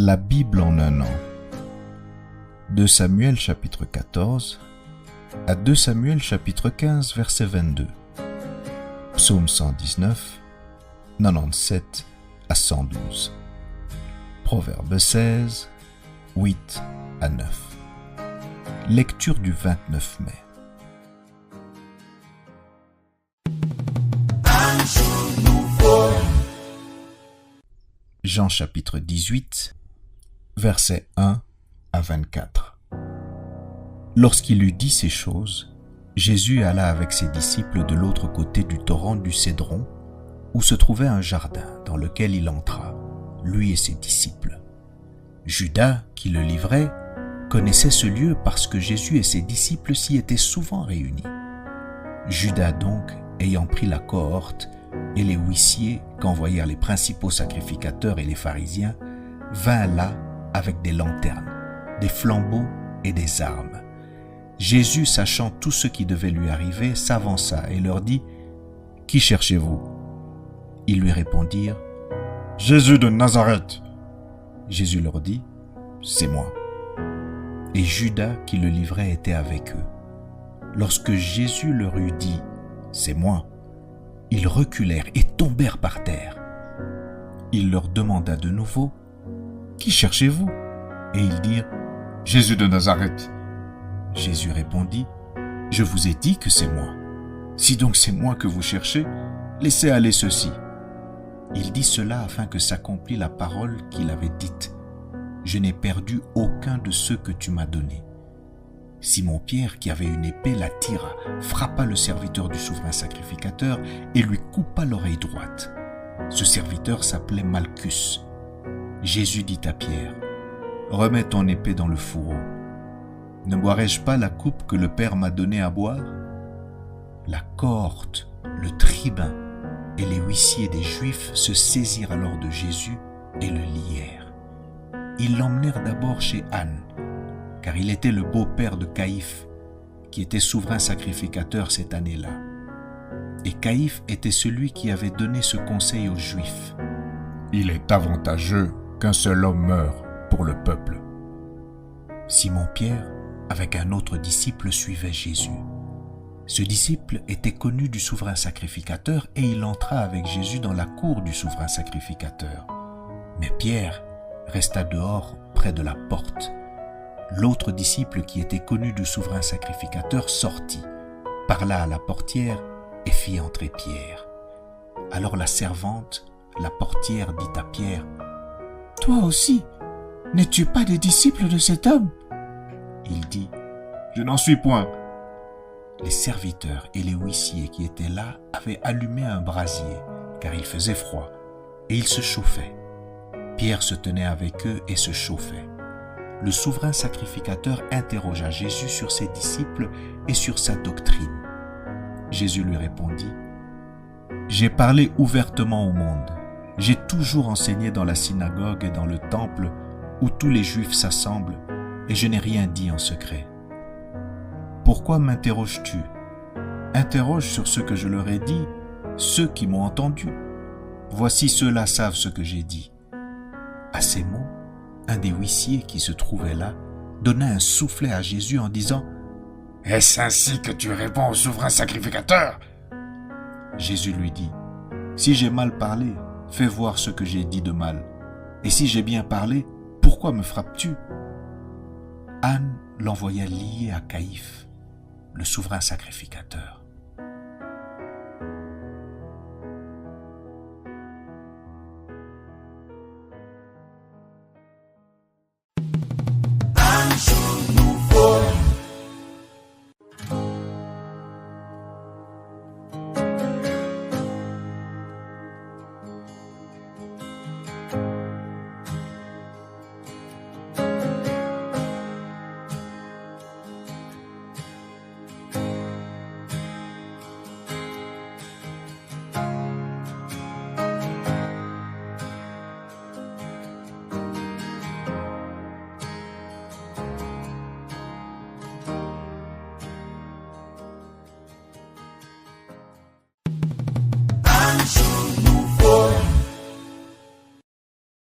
La Bible en un an. De Samuel chapitre 14 à 2 Samuel chapitre 15 verset 22. Psaume 119, 97 à 112. Proverbe 16, 8 à 9. Lecture du 29 mai. Jean chapitre 18, versets 1 à 24. Lorsqu'il eut dit ces choses, Jésus alla avec ses disciples de l'autre côté du torrent du Cédron, où se trouvait un jardin dans lequel il entra, lui et ses disciples. Judas, qui le livrait, connaissait ce lieu parce que Jésus et ses disciples s'y étaient souvent réunis. Judas donc, ayant pris la cohorte et les huissiers qu'envoyèrent les principaux sacrificateurs et les pharisiens, vint là avec des lanternes, des flambeaux et des armes. Jésus, sachant tout ce qui devait lui arriver, s'avança et leur dit : « Qui cherchez-vous » Ils lui répondirent : « Jésus de Nazareth. » Jésus leur dit : « C'est moi. » Et Judas, qui le livrait, était avec eux. Lorsque Jésus leur eut dit : « C'est moi », ils reculèrent et tombèrent par terre. Il leur demanda de nouveau : « Qui cherchez-vous » Et ils dirent : « Jésus de Nazareth. » Jésus répondit : « Je vous ai dit que c'est moi. Si donc c'est moi que vous cherchez, laissez aller ceux-ci. » Il dit cela afin que s'accomplît la parole qu'il avait dite : « Je n'ai perdu aucun de ceux que tu m'as donnés. » Simon-Pierre, qui avait une épée, la tira, frappa le serviteur du souverain sacrificateur et lui coupa l'oreille droite. Ce serviteur s'appelait Malchus. Jésus dit à Pierre : « Remets ton épée dans le fourreau. Ne boirai-je pas la coupe que le Père m'a donnée à boire ?» La cohorte, le tribun et les huissiers des Juifs se saisirent alors de Jésus et le lièrent. Ils l'emmenèrent d'abord chez Anne, car il était le beau-père de Caïphe, qui était souverain sacrificateur cette année-là. Et Caïphe était celui qui avait donné ce conseil aux Juifs : « Il est avantageux qu'un seul homme meure pour le peuple. » Simon-Pierre, avec un autre disciple, suivait Jésus. Ce disciple était connu du souverain sacrificateur et il entra avec Jésus dans la cour du souverain sacrificateur. Mais Pierre resta dehors près de la porte. L'autre disciple qui était connu du souverain sacrificateur sortit, parla à la portière et fit entrer Pierre. Alors la servante, la portière, dit à Pierre : « Toi aussi, n'es-tu pas des disciples de cet homme ?» Il dit : « Je n'en suis point. » Les serviteurs et les huissiers qui étaient là avaient allumé un brasier, car il faisait froid, et ils se chauffaient. Pierre se tenait avec eux et se chauffait. Le souverain sacrificateur interrogea Jésus sur ses disciples et sur sa doctrine. Jésus lui répondit : « J'ai parlé ouvertement au monde. J'ai toujours enseigné dans la synagogue et dans le temple où tous les Juifs s'assemblent, et je n'ai rien dit en secret. Pourquoi m'interroges-tu ? Interroge sur ce que je leur ai dit ceux qui m'ont entendu. Voici ceux-là savent ce que j'ai dit. » À ces mots, un des huissiers qui se trouvait là donna un soufflet à Jésus en disant : « Est-ce ainsi que tu réponds au souverain sacrificateur ?» Jésus lui dit : « Si j'ai mal parlé, fais voir ce que j'ai dit de mal. Et si j'ai bien parlé, pourquoi me frappes-tu » Anne l'envoya lié à Caïphe, le souverain sacrificateur.